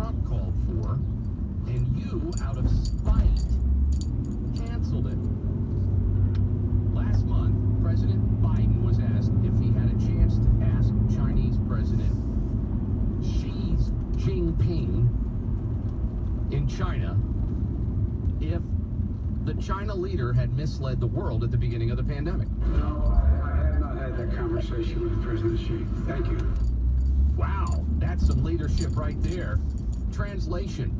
Trump called for, and you, out of spite, canceled it. Last month, President Biden was asked if he had a chance to ask Chinese President Xi Jinping in China if the China leader had misled the world at the beginning of the pandemic. No, I have not had that conversation with President Xi. Thank you. Wow, that's some leadership right there. Translation.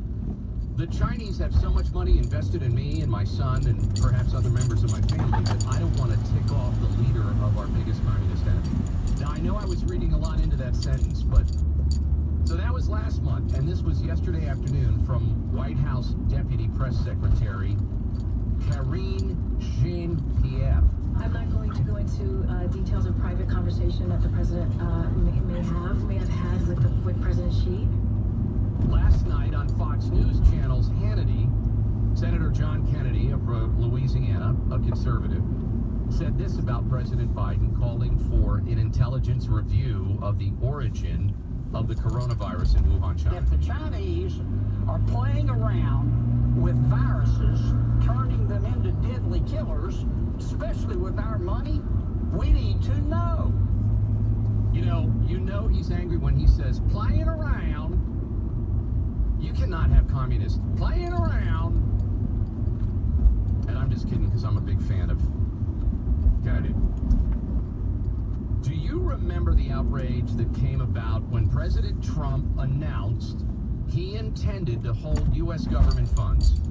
The Chinese have so much money invested in me and my son and perhaps other members of my family that I don't want to tick off the leader of our biggest communist enemy. Now, I know I was reading a lot into that sentence, but... So that was last month, and this was yesterday afternoon from White House Deputy Press Secretary Karine Jean-Pierre. I'm not going to go into details of private conversation that the president may have had with President Xi. Last night on Fox News Channel's Hannity, Senator John Kennedy of Louisiana, a conservative, said this about President Biden, calling for an intelligence review of the origin of the coronavirus in Wuhan, China. If the Chinese are playing around with viruses, turning them into deadly killers, especially with our money, we need to know. You know he's angry when he says, playing around. You cannot have communists playing around. And I'm just kidding because I'm a big fan of Kennedy. Do you remember the outrage that came about when President Trump announced he intended to hold U.S. government funds?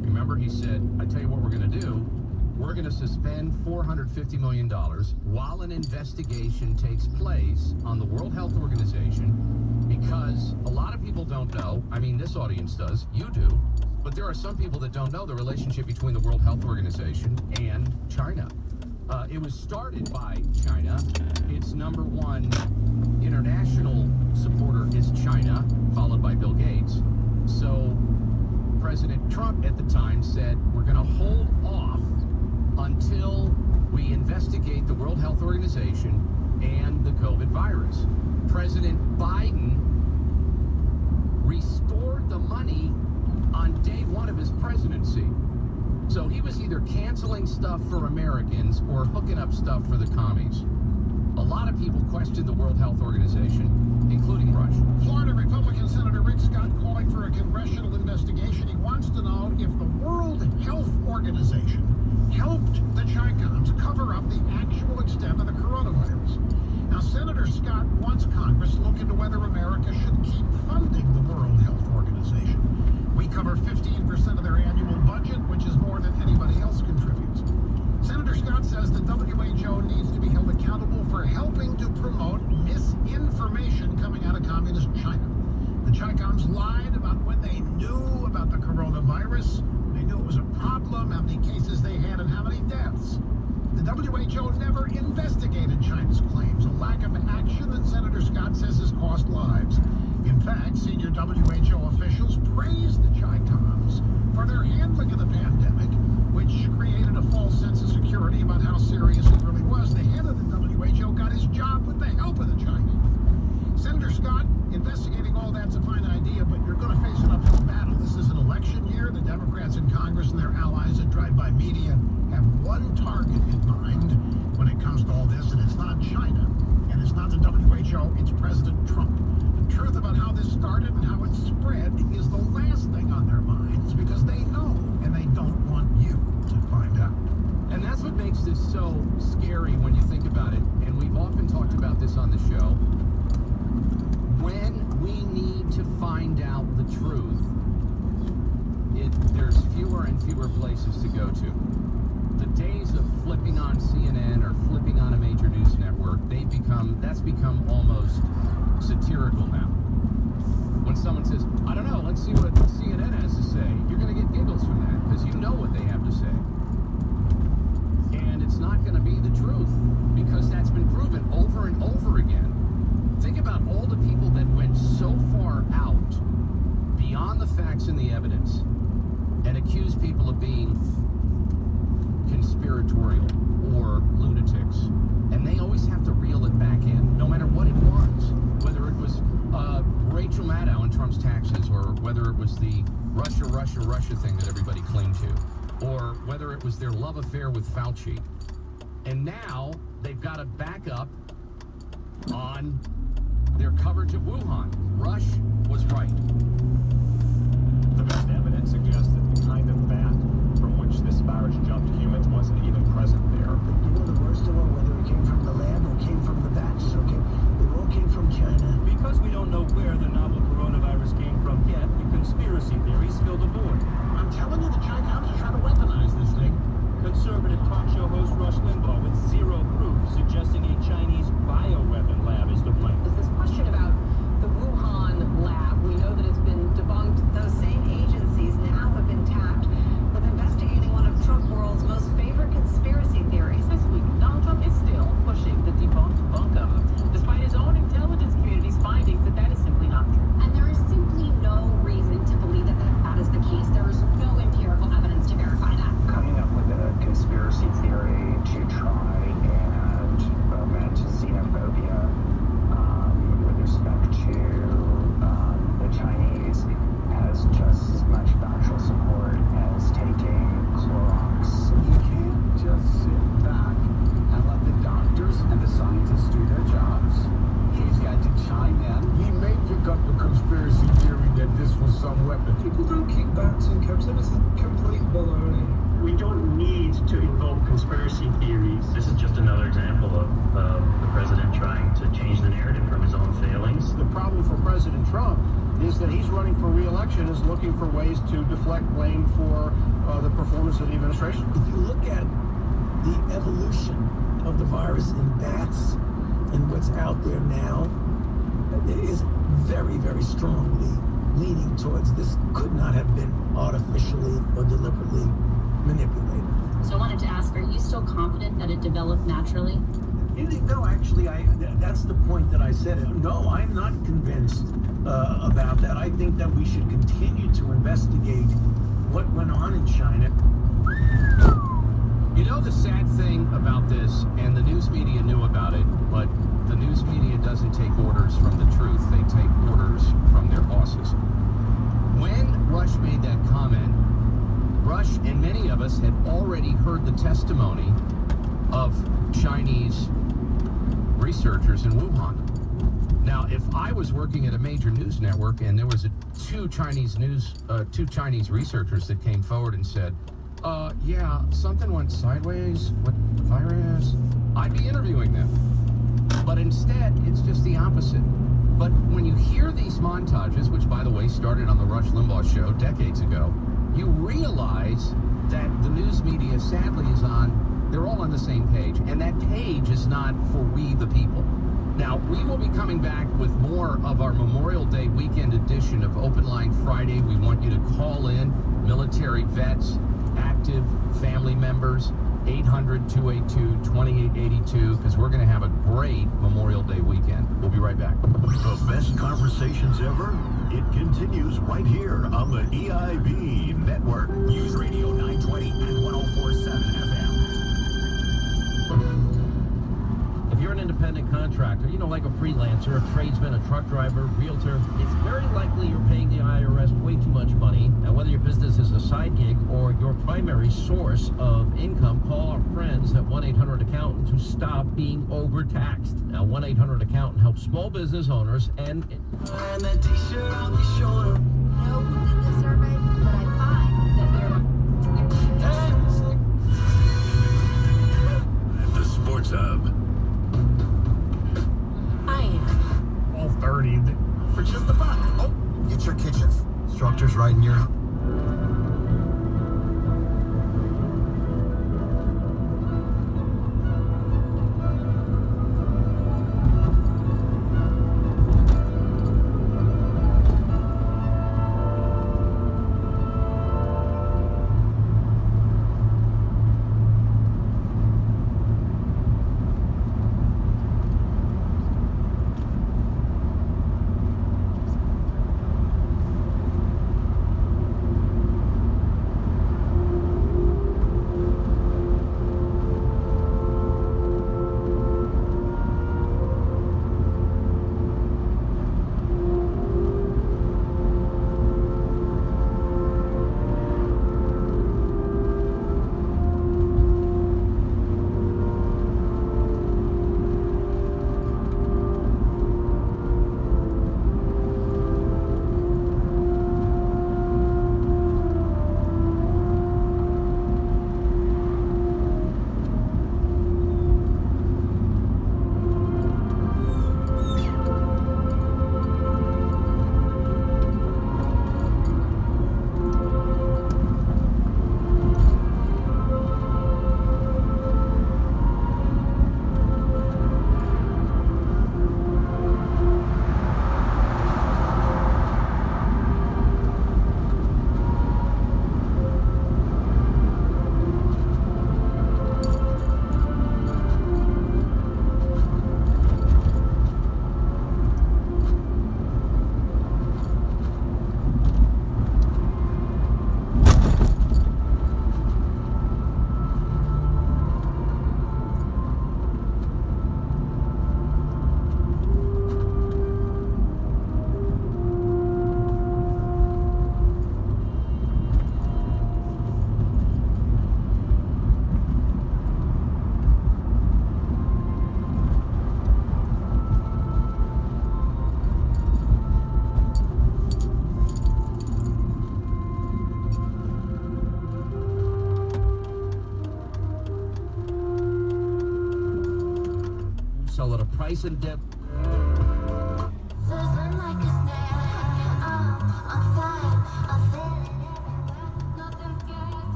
Remember, he said, I tell you what we're going to do. We're going to suspend $450 million while an investigation takes place on the World Health Organization, because a lot of people don't know. I mean, this audience does. You do. But there are some people that don't know the relationship between the World Health Organization and China. It was started by China. Its number one international supporter is China, followed by Bill Gates. So President Trump at the time said, we're going to hold off until we investigate the World Health Organization and the COVID virus. President Biden restored the money on day one of his presidency. So he was either canceling stuff for Americans or hooking up stuff for the commies. A lot of people questioned the World Health Organization, including Russia. Florida Republican Senator Rick Scott calling for a congressional investigation. He wants to know if the World Health Organization helped the Chicoms cover up the actual extent of the coronavirus. Now, Senator Scott wants Congress to look into whether America should keep funding the World Health Organization. We cover 15% of their annual budget, which is more than anybody else contributes. Senator Scott says the WHO needs to be held accountable for helping to promote misinformation coming out of communist China. The Chicoms lied about when they knew about the coronavirus. They knew it was a problem, how many cases they had, and how many deaths. The WHO never investigated China's claims, a lack of action that Senator Scott says has cost lives. In fact, senior WHO officials praised the Chicoms for their handling of the pandemic, which created a false sense of security about how serious it really was. The head of the WHO got his job with the help of the Chinese. Senator Scott investigating all that's a fine idea, but you're going to face an uphill battle. This is an election year. The Democrats in Congress and their allies at drive-by media have one target in mind when it comes to all this, and it's not China, and it's not the WHO, it's President Trump. The truth about how this started and how it spread is the last thing on their minds, because they know, and they don't want you to find out. And that's what makes this so scary when you think about it, and we've often talked about this on the show. When we need to find out the truth, there's fewer and fewer places to go to. The days of flipping on CNN or flipping on a major news network, that's become almost satirical now. When someone says, I don't know, let's see what CNN has to say, you're going to get giggles from that because you know what they have to say. And it's not going to be the truth because that's been proven over and over again. Think about all the people that went so far out beyond the facts and the evidence and accused people of being conspiratorial or lunatics. And they always have to reel it back in, no matter what it was. Whether it was Rachel Maddow in Trump's or whether it was the Russia thing that everybody clinged to, or whether it was their love affair with Fauci. And now they've got to back up on their coverage of Wuhan. Rush was right. The best evidence suggests that the kind of bat from which this virus jumped humans wasn't even present there. You know the worst of all, whether it came from the lab or came from the bats, okay? It all came from China. Because we don't know where the novel coronavirus came from yet, the conspiracy theories fill the void. I'm telling you, the Chicans are trying to weaponize this thing. Conservative talk show host Rush Limbaugh with zero proof, suggesting a Chinese bioweapon lab is to blame. There's this question about the Wuhan lab. We know that it's been debunked. Those same agencies now have been tapped with investigating one of Trump world's most favorite conspiracy theories. This week, Donald Trump is still pushing the debunked bunker, despite his own intelligence community's findings that is simply not true. And there is simply no reason to believe that that is the case. There is no empirical evidence to verify that. Coming up with a conspiracy theory to try and foment xenophobia with respect to the Chinese has just as much factual support as taking Clorox. You can't just sit back and let the doctors and the scientists do their jobs. He's got to chime in. He may pick up the conspiracy theory that this was some weapon. People don't keep bats in captivity. Complete baloney. We don't need to invoke conspiracy theories. This is just another example of the president trying to change the narrative from his own failings. The problem for President Trump is that he's running for re-election, is looking for ways to deflect blame for the performance of the administration. If you look at the evolution of the virus in bats and what's out there now, it is very, very strongly leaning towards this could not have been artificially or deliberately manipulated. So I wanted to ask, are you still confident that it developed naturally? No, actually, that's the point that I said. No, I'm not convinced about that. I think that we should continue to investigate what went on in China. You know the sad thing about this, and the news media knew about it, but the news media doesn't take orders from the truth. They take orders from their bosses. When Rush made that comment, Rush and many of us had already heard the testimony of Chinese researchers in Wuhan. Now, if I was working at a major news network and there was two Chinese researchers that came forward and said, yeah, something went sideways with the virus, I'd be interviewing them. But instead, it's just the opposite. But when you hear these montages, which, by the way, started on the Rush Limbaugh show decades ago, you realize that the news media, sadly, they're all on the same page. And that page is not for we, the people. Now, we will be coming back with more of our Memorial Day weekend edition of Open Line Friday. We want you to call in, military vets, active family members, 800-282-2882, because we're going to have a great Memorial Day weekend. We'll be right back. The best conversations ever? It continues right here on the EIB Network. News Radio 920 and 104.7 FM. If you're an independent contractor, like a freelancer, a tradesman, a truck driver, realtor, it's very likely you're paying the IRS way too much money. And whether your business is a side gig or your primary source of income, call our friends at 1-800-ACCOUNTANT to stop being overtaxed. Now, 1-800-ACCOUNTANT helps small business owners and that t-shirt on your shoulder. No, who did the survey, but I find that The Sports Hub. I am. All 30 for just a buck. Oh, get your kitchen structures right in your nice and dead.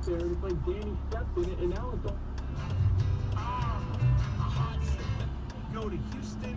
There, it's like Danny stepped in it, and now it's all. Go to Houston,